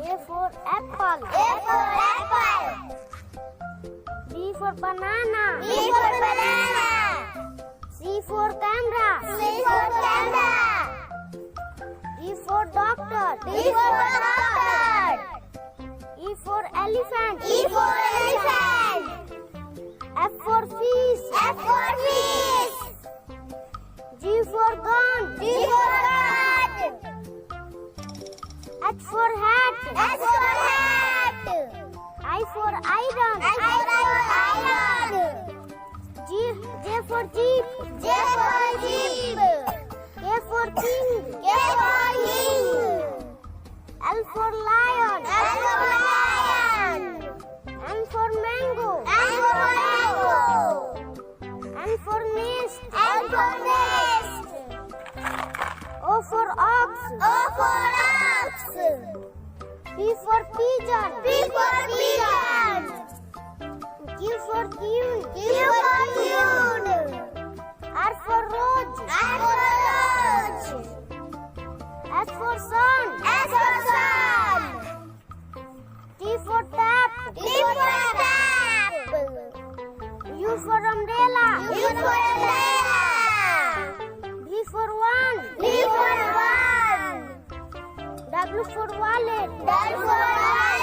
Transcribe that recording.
A for apple. A for apple. B for banana. B for banana. C for camera. C for camera. D for doctor. D for doctor. E for elephant. E for elephant. F for fish. F for fish. G for gun. G for gun. H for hat. H for hat. I for iron. I for iron. J for jeep. J for jeep. K for king. K for king. L for lion. L for lion. M for mango. M for mango. N for nest. N for nest. O for ox. O for ox. P for pigeon. P for pigeon. Q for queen. Q for queen. R for rose. R for rose. S for sun. S for sun. T for tap. T for tap. U for umbrella. U for umbrella. V for one. V for one. W for wallet. W for wallet.